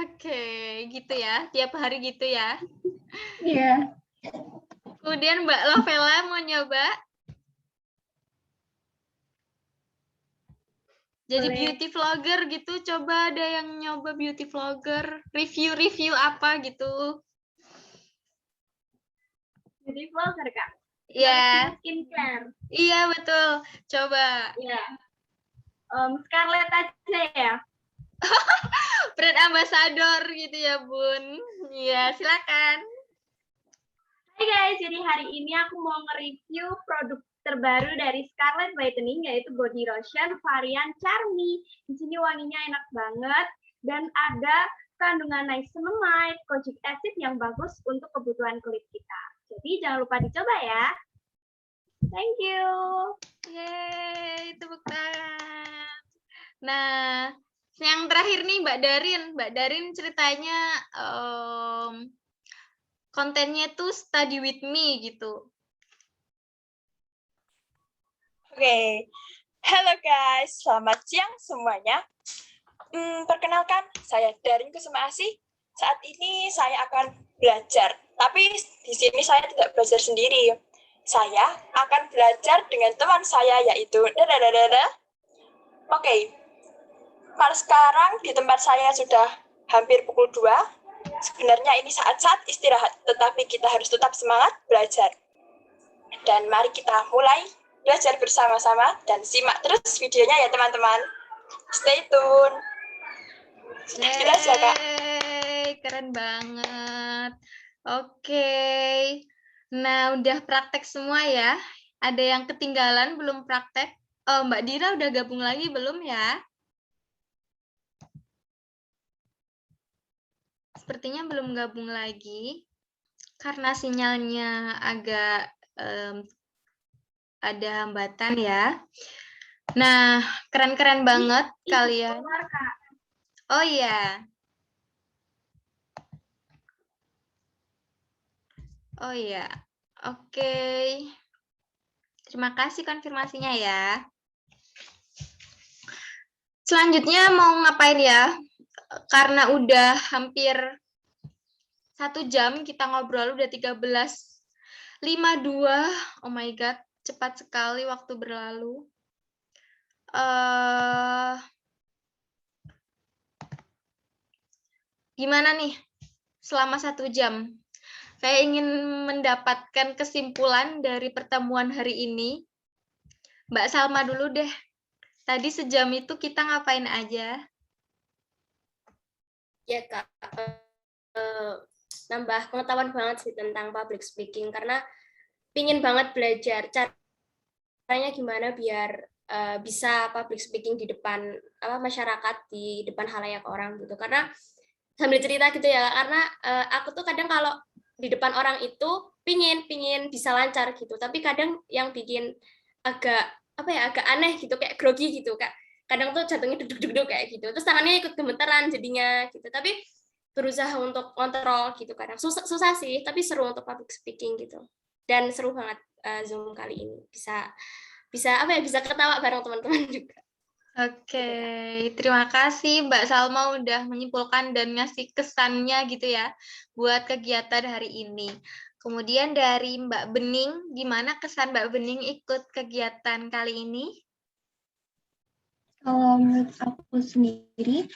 Speaker 1: Oke, gitu ya. Tiap hari gitu ya.
Speaker 3: Iya.
Speaker 1: Kemudian Mbak Lovella mau nyoba? Jadi beauty vlogger gitu, coba ada yang nyoba beauty vlogger, review apa gitu.
Speaker 9: Beauty vlogger Kak?
Speaker 1: Iya.
Speaker 9: Skincare.
Speaker 1: Iya betul, coba.
Speaker 9: Iya. Scarlett aja ya.
Speaker 1: Brand ambassador gitu ya Bun. Iya silakan.
Speaker 9: Hai guys, jadi hari ini aku mau nge-review produk terbaru dari Scarlett Whitening, yaitu body lotion varian Charmy. Di sini wanginya enak banget dan ada kandungan niacinamide, kojic acid yang bagus untuk kebutuhan kulit kita. Jadi jangan lupa dicoba ya. Thank you.
Speaker 1: Yeay, tepuk tangan. Nah, yang terakhir nih Mbak Darin. Mbak Darin ceritanya kontennya tuh study with me gitu.
Speaker 2: Oke, halo guys, selamat siang semuanya. Perkenalkan, saya Darin Kusuma Asih. Saat ini saya akan belajar, tapi di sini saya tidak belajar sendiri. Saya akan belajar dengan teman saya, yaitu Oke, kalau sekarang di tempat saya sudah hampir pukul 2. Sebenarnya ini saat-saat istirahat, tetapi kita harus tetap semangat belajar. Dan mari kita mulai belajar bersama-sama dan simak terus videonya ya teman-teman. Stay tune. Sudah aja, Kak.
Speaker 1: Keren banget. Oke. Nah, udah praktek semua ya. Ada yang ketinggalan belum praktek? Oh, Mbak Dira udah gabung lagi belum ya? Sepertinya belum gabung lagi. Karena sinyalnya agak ada hambatan ya. Nah, keren-keren banget kalian. Oh iya. Oh iya. Oke. Terima kasih konfirmasinya ya. Selanjutnya mau ngapain ya? Karena udah hampir 1 jam kita ngobrol, udah 13.52. Oh my God, cepat sekali waktu berlalu. Gimana nih selama 1 jam? Saya ingin mendapatkan kesimpulan dari pertemuan hari ini. Mbak Salma dulu deh. Tadi sejam itu kita ngapain aja?
Speaker 6: Ya Kak, nambah pengetahuan banget sih tentang public speaking, karena pingin banget belajar caranya gimana biar bisa public speaking di depan masyarakat, di depan halayak orang gitu. Karena sambil cerita gitu ya, karena aku tuh kadang kalau di depan orang itu pingin bisa lancar gitu, tapi kadang yang bikin agak agak aneh gitu, kayak grogi gitu Kak. Kadang tuh jantungnya duduk-duduk kayak gitu, terus tangannya ikut gemeteran jadinya gitu. Tapi berusaha untuk kontrol gitu, kadang susah sih, tapi seru untuk public speaking gitu. Dan seru banget Zoom kali ini, bisa bisa ketawa bareng teman-teman juga.
Speaker 1: Oke, terima kasih Mbak Salma udah menyimpulkan dan ngasih kesannya gitu ya buat kegiatan hari ini. Kemudian dari Mbak Bening, gimana kesan Mbak Bening ikut kegiatan kali ini?
Speaker 3: Kalau menurut aku sendiri,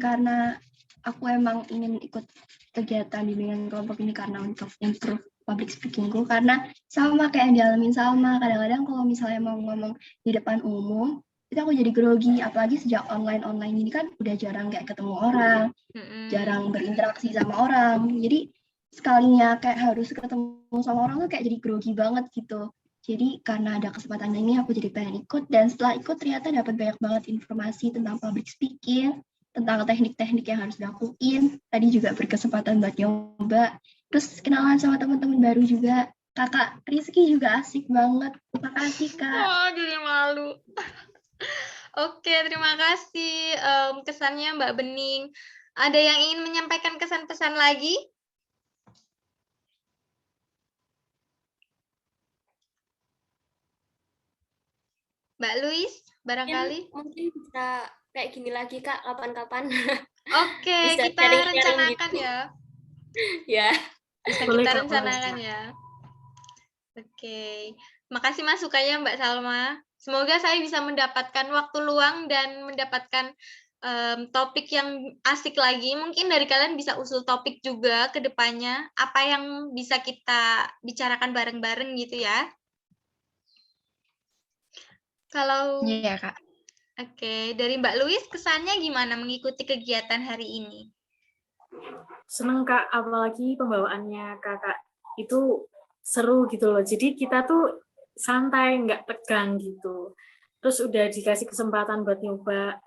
Speaker 3: karena aku emang ingin ikut kegiatan bimbingan kelompok ini karena untuk improve public speakingku, karena sama kayak yang dialamin Salma, kadang-kadang kalau misalnya mau ngomong di depan umum, itu aku jadi grogi, apalagi sejak online ini kan udah jarang kayak ketemu orang, jarang berinteraksi sama orang, jadi sekalinya kayak harus ketemu sama orang tuh kayak jadi grogi banget gitu. Jadi karena ada kesempatan ini aku jadi pengen ikut, dan setelah ikut ternyata dapat banyak banget informasi tentang public speaking, tentang teknik-teknik yang harus dilakuin. Tadi juga berkesempatan buat nyoba, terus kenalan sama teman-teman baru juga. Kakak Rizky juga asik banget. Makasih Kak.
Speaker 1: Oh, jadi malu. Oke, terima kasih kesannya Mbak Bening. Ada yang ingin menyampaikan kesan-pesan lagi? Mbak Luis, barangkali?
Speaker 6: Mungkin bisa kayak gini lagi Kak, kapan-kapan.
Speaker 1: Oke,
Speaker 6: Bisa
Speaker 1: kita rencanakan
Speaker 6: gitu.
Speaker 1: ya.
Speaker 6: Ya.
Speaker 1: Bisa
Speaker 5: Boleh,
Speaker 1: kita
Speaker 5: Kak,
Speaker 1: rencanakan
Speaker 5: boleh.
Speaker 1: ya. Oke, makasih masukannya Mbak Salma. Semoga saya bisa mendapatkan waktu luang dan mendapatkan topik yang asik lagi. Mungkin dari kalian bisa usul topik juga ke depannya. Apa yang bisa kita bicarakan bareng-bareng gitu ya. Kalau
Speaker 4: Iya, Kak.
Speaker 1: Oke, dari Mbak Luis kesannya gimana mengikuti kegiatan hari ini?
Speaker 5: Seneng Kak, apalagi pembawaannya Kakak itu seru gitu loh. Jadi kita tuh santai, nggak tegang gitu. Terus udah dikasih kesempatan buat nyoba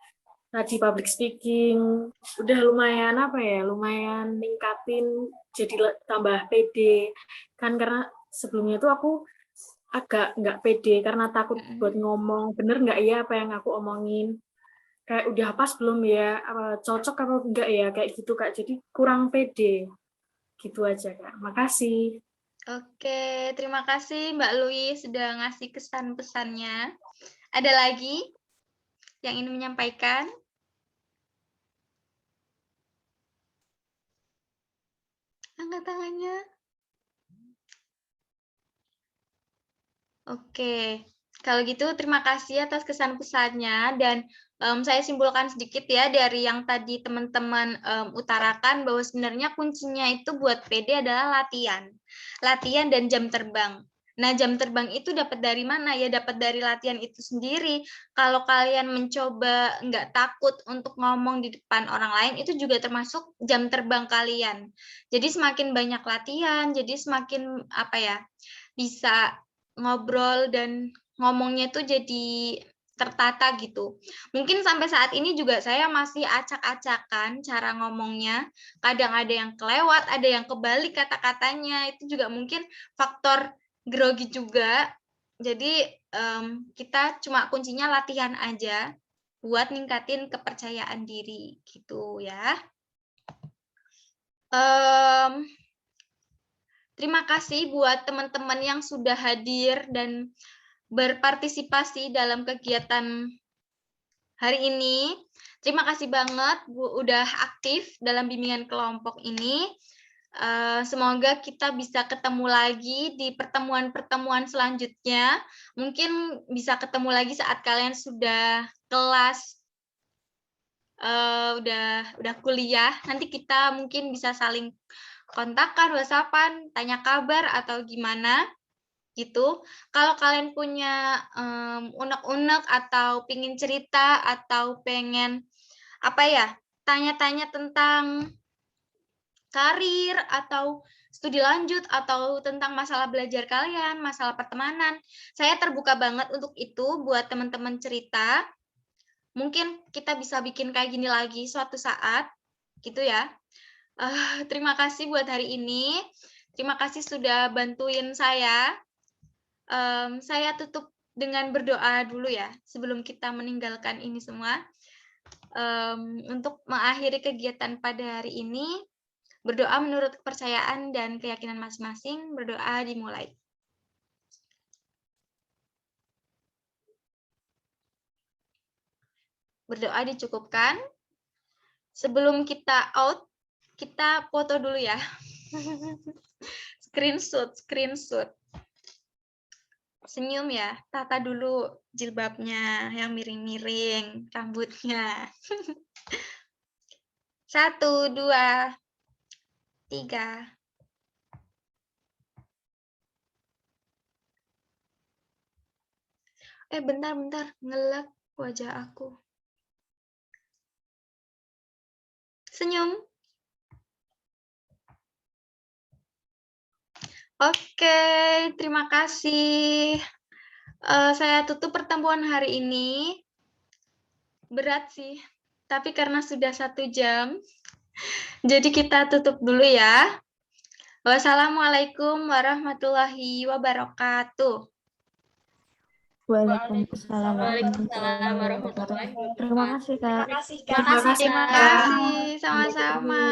Speaker 5: tadi public speaking, udah lumayan lumayan ningkatin jadi tambah pede. Kan karena sebelumnya tuh aku agak nggak pede karena takut buat ngomong, bener nggak ya apa yang aku omongin. Kayak udah pas belum ya, cocok apa enggak ya, kayak gitu Kak. Jadi kurang pede. Gitu aja Kak. Makasih.
Speaker 1: Oke, terima kasih Mbak Luis sudah ngasih kesan-pesannya. Ada lagi yang ingin menyampaikan? Angkat tangannya. Oke, kalau gitu terima kasih atas kesan-pesannya, dan saya simpulkan sedikit ya dari yang tadi teman-teman utarakan bahwa sebenarnya kuncinya itu buat PD adalah latihan dan jam terbang. Nah, jam terbang itu dapat dari mana? Ya dapat dari latihan itu sendiri. Kalau kalian mencoba nggak takut untuk ngomong di depan orang lain, itu juga termasuk jam terbang kalian. Jadi semakin banyak latihan, jadi semakin bisa ngobrol dan ngomongnya tuh jadi tertata gitu. Mungkin sampai saat ini juga saya masih acak-acakan cara ngomongnya. Kadang ada yang kelewat, ada yang kebalik kata-katanya. Itu juga mungkin faktor grogi juga. Jadi kita cuma kuncinya latihan aja buat ningkatin kepercayaan diri gitu ya. Terima kasih buat teman-teman yang sudah hadir dan berpartisipasi dalam kegiatan hari ini. Terima kasih banget Bu udah aktif dalam bimbingan kelompok ini. Semoga kita bisa ketemu lagi di pertemuan-pertemuan selanjutnya. Mungkin bisa ketemu lagi saat kalian sudah kelas, udah kuliah. Nanti kita mungkin bisa saling kontakkan, WhatsApp-an, tanya kabar atau gimana gitu. Kalau kalian punya unek-unek atau pengen cerita atau pengen tanya-tanya tentang karir atau studi lanjut atau tentang masalah belajar kalian, masalah pertemanan. Saya terbuka banget untuk itu buat teman-teman cerita. Mungkin kita bisa bikin kayak gini lagi suatu saat, gitu ya. Terima kasih buat hari ini. Terima kasih sudah bantuin saya. Saya tutup dengan berdoa dulu ya, sebelum kita meninggalkan ini semua. Untuk mengakhiri kegiatan pada hari ini, berdoa menurut kepercayaan dan keyakinan masing-masing, berdoa dimulai. Berdoa dicukupkan. Sebelum kita out, kita foto dulu ya. Screenshot. Senyum ya, tata dulu jilbabnya yang miring-miring, rambutnya. 1, 2, 3. Bentar, nge-lag wajah aku. Senyum. Oke, terima kasih. Saya tutup pertemuan hari ini. Berat sih, tapi karena sudah 1 jam, jadi kita tutup dulu ya. Wassalamualaikum warahmatullahi wabarakatuh.
Speaker 8: Waalaikumsalam
Speaker 6: warahmatullahi wabarakatuh.
Speaker 8: Terima kasih, Kak.
Speaker 2: Terima kasih, Kak.
Speaker 1: Terima kasih, sama-sama.